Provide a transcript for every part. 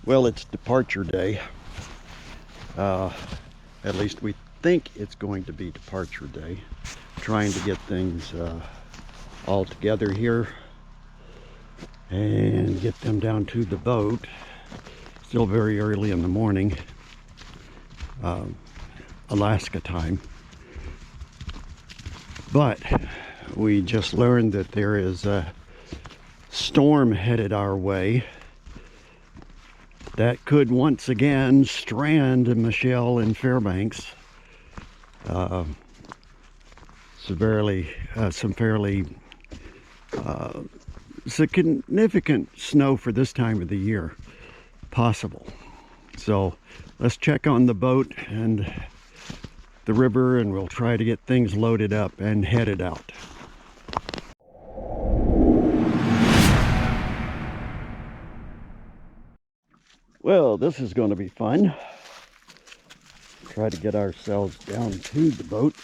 Well, it's departure day. At least we think it's going to be departure day. Trying to get things all together here and get them down to the boat. Still very early in the morning, Alaska time. But we just learned that there is a storm headed our way that could once again strand Michelle in Fairbanks. Some fairly significant snow for this time of the year possible. So let's check on the boat and the river, and we'll try to get things loaded up and headed out. Well, this is going to be fun. Try to get ourselves down to the boat.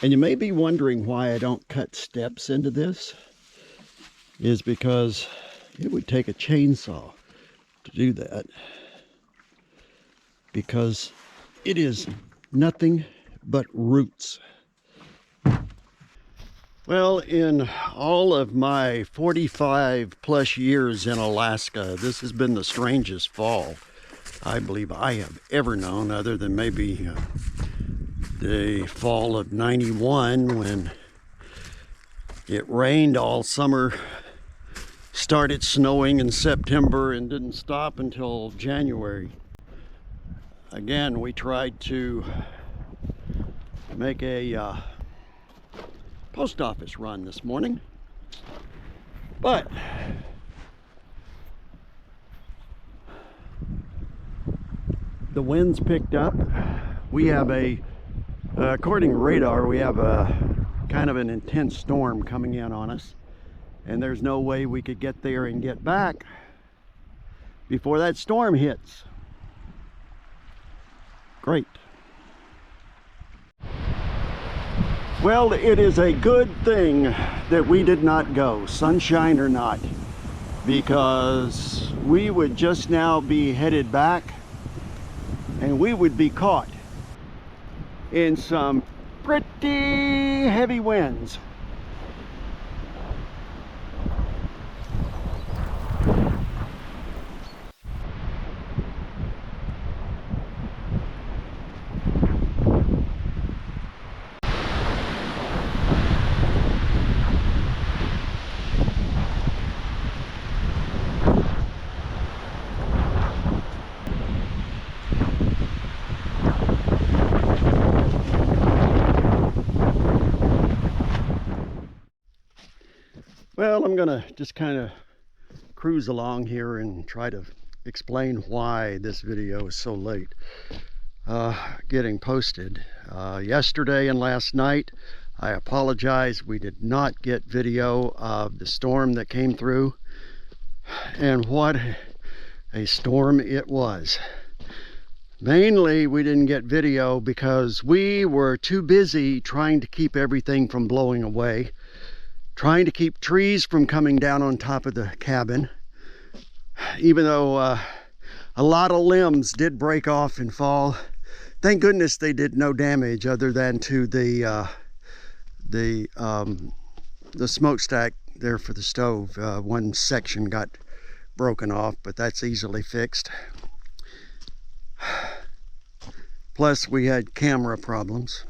And you may be wondering why I don't cut steps into this. Is because it would take a chainsaw to do that. Because it is nothing but roots. Well, in all of my 45 plus years in Alaska, this has been the strangest fall I believe I have ever known, other than maybe the fall of '91 when it rained all summer, started snowing in September and didn't stop until January. Again, we tried to make a post office run this morning, but the winds picked up. We have according to radar, we have a kind of an intense storm coming in on us, and there's no way we could get there and get back before that storm hits. Great. Well, it is a good thing that we did not go, sunshine or not, because we would just now be headed back and we would be caught in some pretty heavy winds. Well, I'm gonna just kind of cruise along here and try to explain why this video is so late getting posted. Yesterday and last night, I apologize, we did not get video of the storm that came through, and what a storm it was. Mainly we didn't get video because we were too busy trying to keep everything from blowing away, trying to keep trees from coming down on top of the cabin, even though a lot of limbs did break off and fall. Thank goodness they did no damage other than to the smokestack there for the stove. One section got broken off, but that's easily fixed. Plus we had camera problems.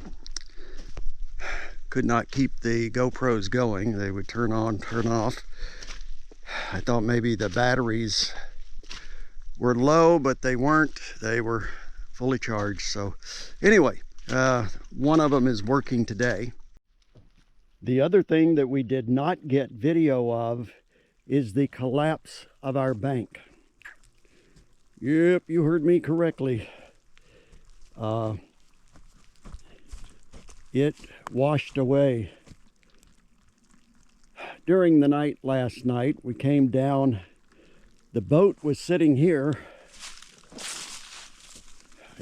Could not keep the GoPros going. They would turn on, turn off. I thought maybe the batteries were low, but they weren't. They were fully charged. So anyway, one of them is working today. The other thing that we did not get video of is the collapse of our bank. Yep, you heard me correctly. It washed away. During the night last night, we came down. The boat was sitting here,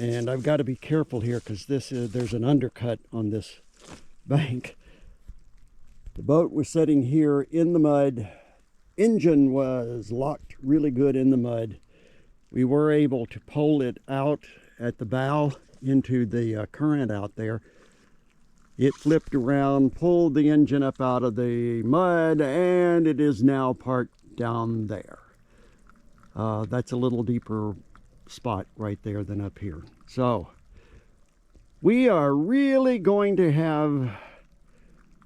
And I've got to be careful here because there's an undercut on this bank. The boat was sitting here in the mud. Engine was locked really good in the mud. We were able to pull it out at the bow into the current out there. It flipped around, pulled the engine up out of the mud, and it is now parked down there. That's a little deeper spot right there than up here. So we are really going to have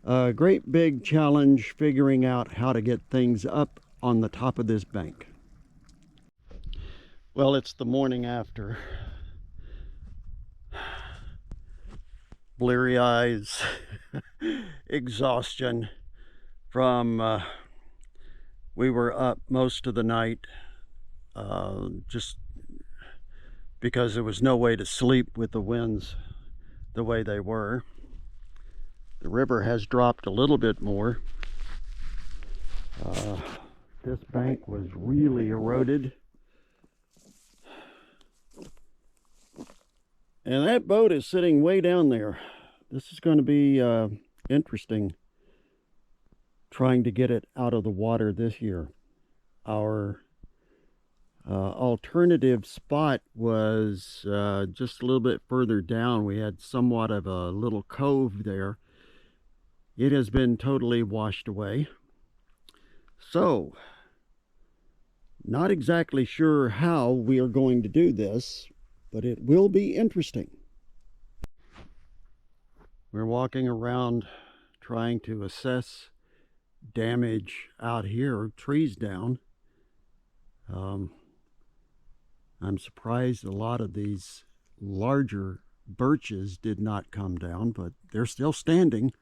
a great big challenge figuring out how to get things up on the top of this bank. Well, it's the morning after. Bleary eyes, exhaustion from we were up most of the night just because there was no way to sleep with the winds the way they were. The river has dropped a little bit more. This bank was really eroded. And that boat is sitting way down there. This is going to be interesting trying to get it out of the water this year. Our alternative spot was just a little bit further down. We had somewhat of a little cove there. It has been totally washed away. So, not exactly sure how we are going to do this, but it will be interesting. We're walking around trying to assess damage out here, trees down. I'm surprised a lot of these larger birches did not come down, but they're still standing.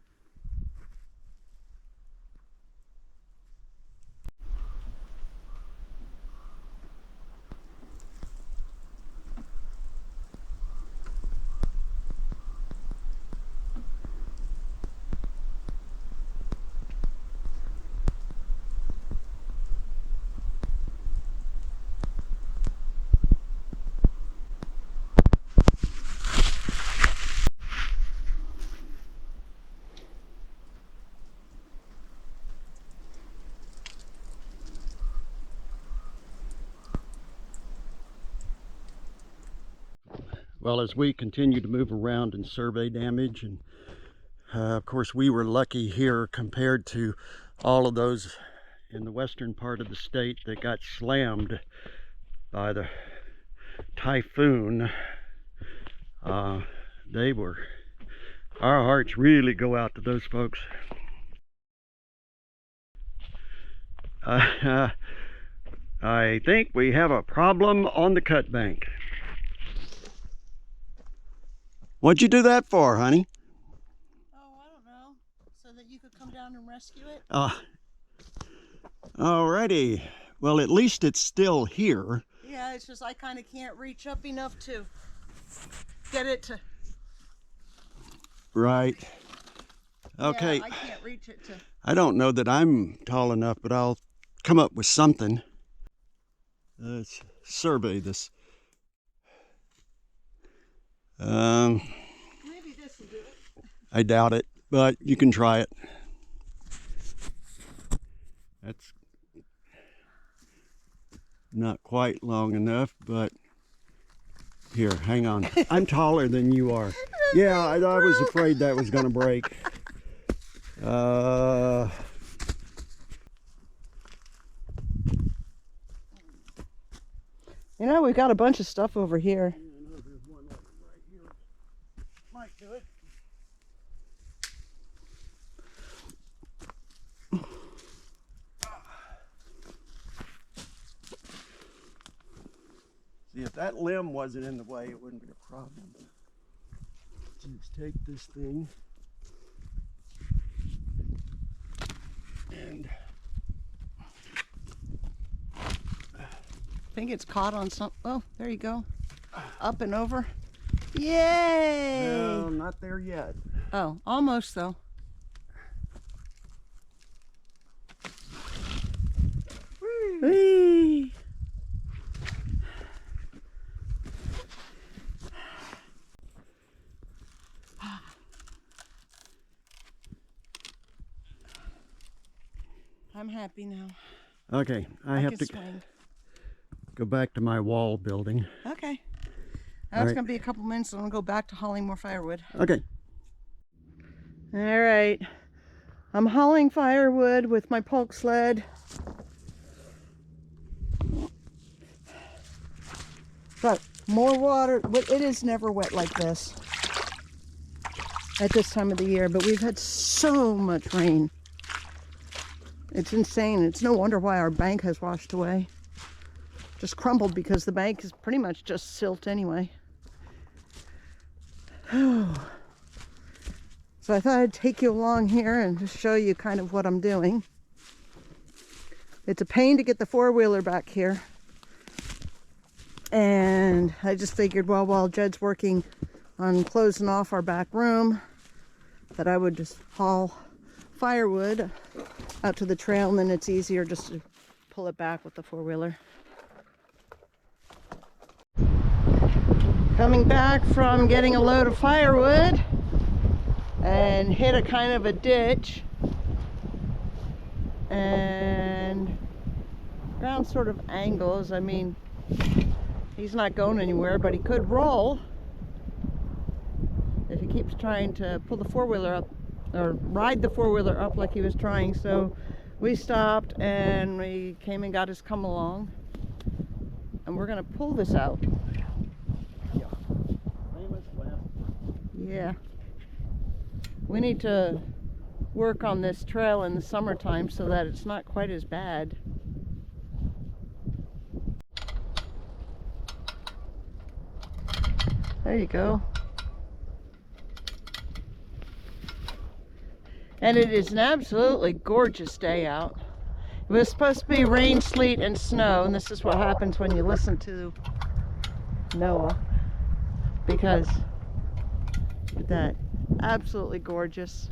Well, as we continue to move around and survey damage, and of course we were lucky here compared to all of those in the western part of the state that got slammed by the typhoon. Our hearts really go out to those folks. I think we have a problem on the cut bank. What'd you do that for, honey? Oh, I don't know. So that you could come down and rescue it? Alrighty. Well, at least it's still here. Yeah, it's just I kind of can't reach up enough to get it to... Right. Okay. Yeah, I can't reach it to... I don't know that I'm tall enough, but I'll come up with something. Let's survey this. Maybe this will do it. I doubt it, but you can try it. That's not quite long enough, but here, hang on. I'm taller than you are. Yeah, I was afraid that was going to break. You know, we've got a bunch of stuff over here. Might do it. See, if that limb wasn't in the way, it wouldn't be a problem. Just take this thing and I think it's caught on some... Oh, there you go. Up and over. Yay! no, not there yet. Oh, almost though. Whee! I'm happy now. Okay, I have can to swing. go back to my wall building. Okay. All Now it's right. going to be a couple minutes and I'm going to go back to hauling more firewood. Okay. All right. I'm hauling firewood with my poke sled. But more water. It is never wet like this at this time of the year, but we've had so much rain. It's insane. It's no wonder why our bank has washed away. Just crumbled because the bank is pretty much just silt anyway. So I thought I'd take you along here and just show you kind of what I'm doing. It's a pain to get the four-wheeler back here. And I just figured, well, while Jed's working on closing off our back room, that I would just haul firewood out to the trail, and then it's easier just to pull it back with the four-wheeler. Coming back from getting a load of firewood and hit a kind of a ditch, and ground sort of angles. I mean, he's not going anywhere, but he could roll if he keeps trying to pull the four-wheeler up or ride the four-wheeler up like he was trying. So we stopped and we came and got his come along, and we're gonna pull this out. Yeah, we need to work on this trail in the summertime so that it's not quite as bad. There you go. And it is an absolutely gorgeous day out. It was supposed to be rain, sleet, and snow, and this is what happens when you listen to Noah, because that absolutely gorgeous.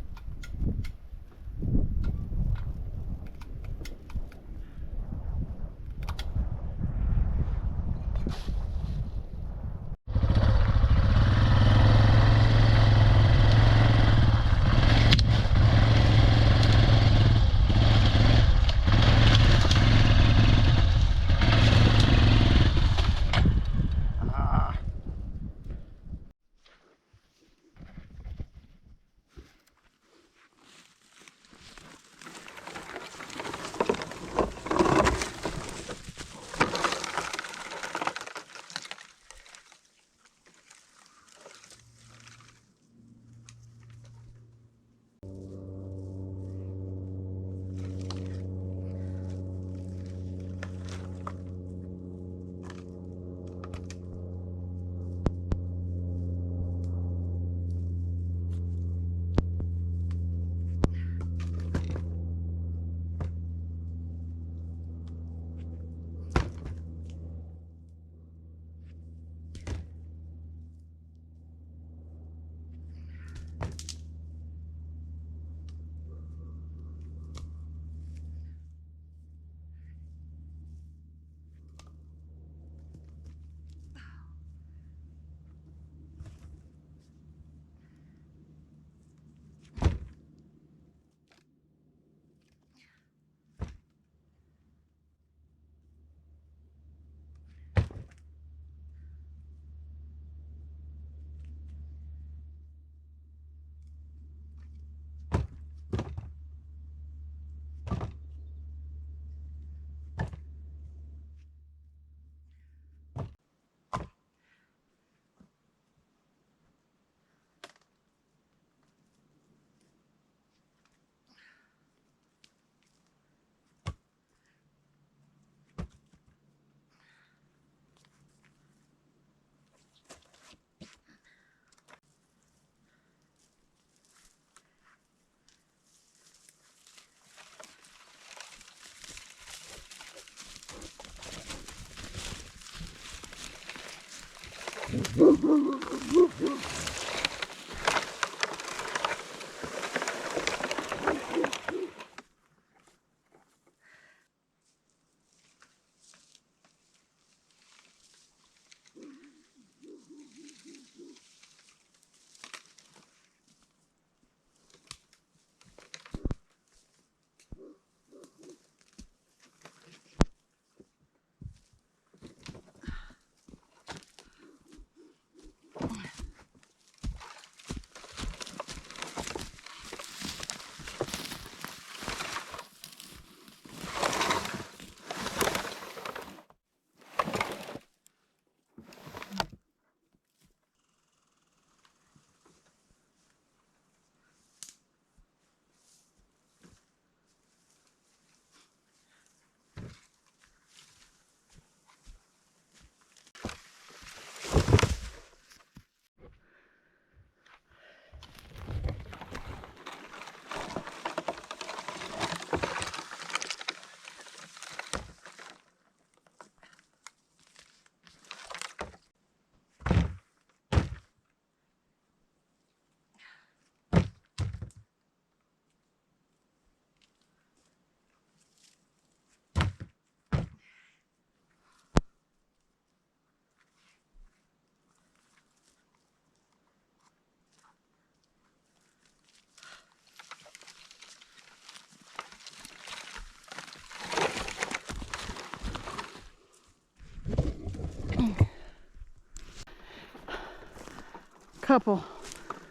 couple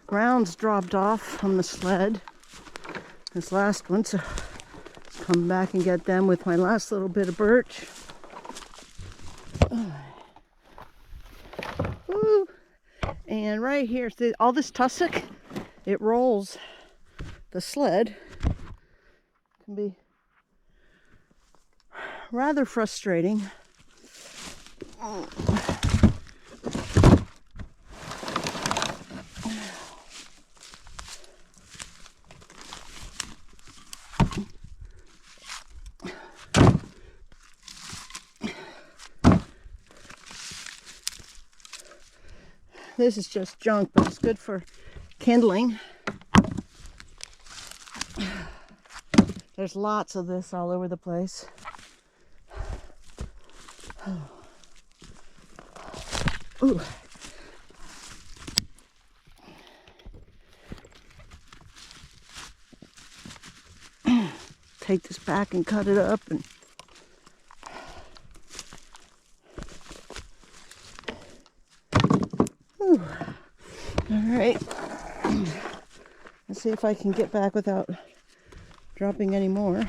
rounds dropped off from the sled. This last one, so come back and get them with my last little bit of birch. Woo. And right here, see, all this tussock, it rolls the sled. It can be rather frustrating. This is just junk, but it's good for kindling. There's lots of this all over the place. Ooh. Take this back and cut it up and all right. Let's see if I can get back without dropping any more.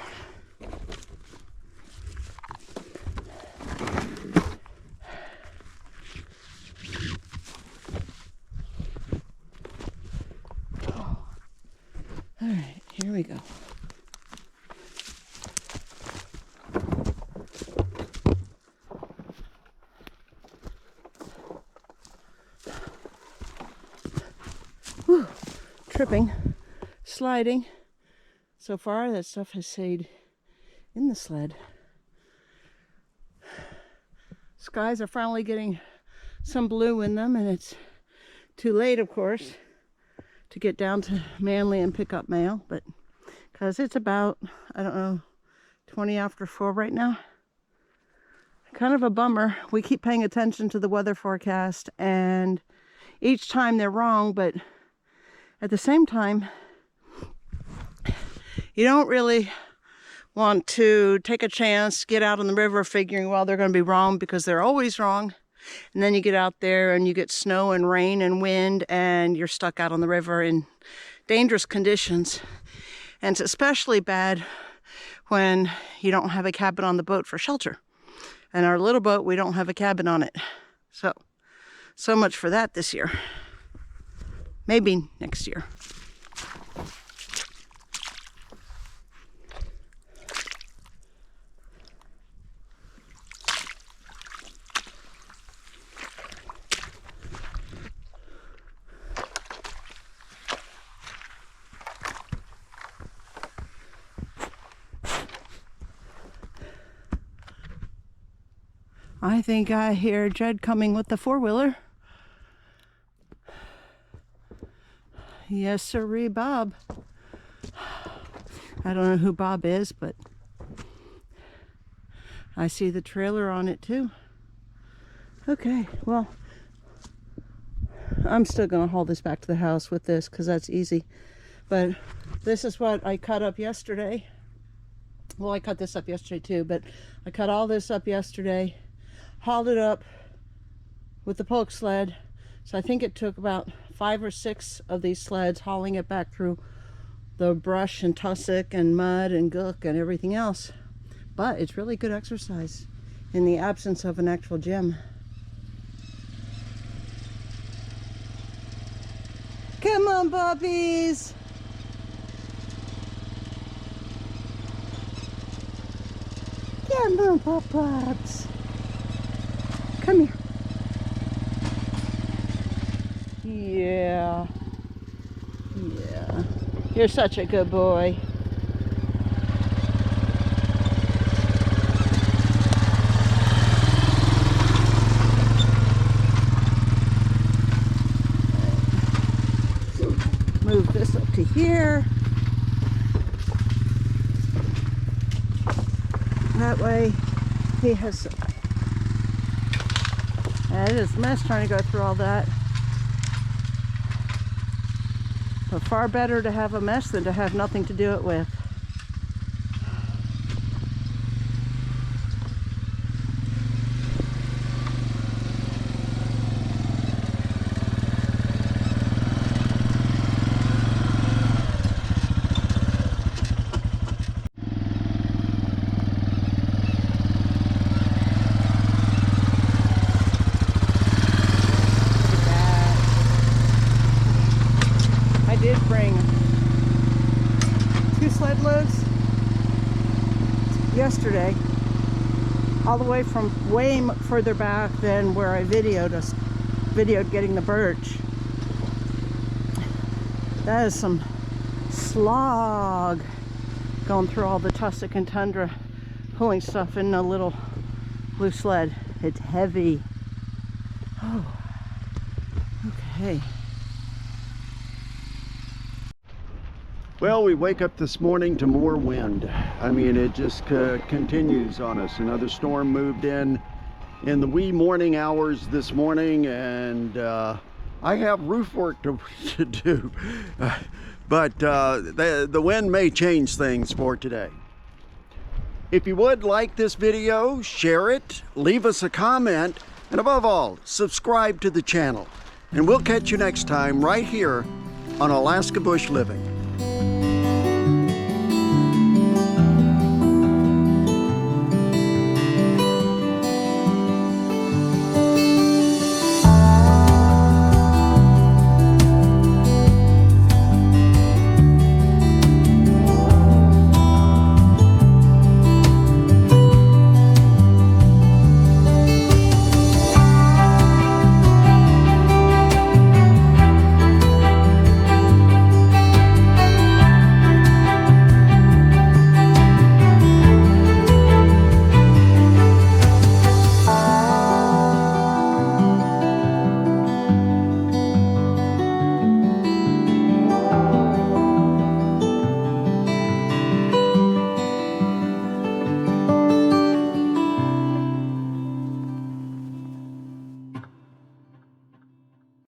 All right, here we go. Whew. Tripping, sliding. So far, that stuff has stayed in the sled. Skies are finally getting some blue in them, and it's too late, of course, to get down to Manly and pick up mail, but because it's about, I don't know, 20 after 4 right now. Kind of a bummer. We keep paying attention to the weather forecast, and each time they're wrong, but at the same time, you don't really want to take a chance, get out on the river figuring, well, they're going to be wrong, because they're always wrong. And then you get out there and you get snow and rain and wind, and you're stuck out on the river in dangerous conditions. And it's especially bad when you don't have a cabin on the boat for shelter. And our little boat, we don't have a cabin on it. So much for that this year. Maybe next year. I think I hear Jed coming with the four-wheeler. Yes, sirree, Bob. I don't know who Bob is, but I see the trailer on it too. Okay, well, I'm still going to haul this back to the house with this because that's easy. But this is what I cut up yesterday. Well, I cut this up yesterday too, but I cut all this up yesterday, hauled it up with the poke sled. So I think it took about 5 or 6 of these sleds hauling it back through the brush and tussock and mud and gook and everything else. But it's really good exercise in the absence of an actual gym. Come on, Bobbies! Come on, Pop-Pops! Come here. Yeah. Yeah. You're such a good boy. Move this up to here. That way he has... It is a mess trying to go through all that. But far better to have a mess than to have nothing to do it with. side loads yesterday, all the way from way further back than where I videoed getting the birch. That is some slog going through all the tussock and tundra, pulling stuff in a little blue sled. It's heavy. Oh, okay. Well, we wake up this morning to more wind. I mean, it just continues on us. Another storm moved in the wee morning hours this morning, and I have roof work to do. But the wind may change things for today. If you would like this video, share it, leave us a comment, and above all, subscribe to the channel. And we'll catch you next time right here on Alaska Bush Living.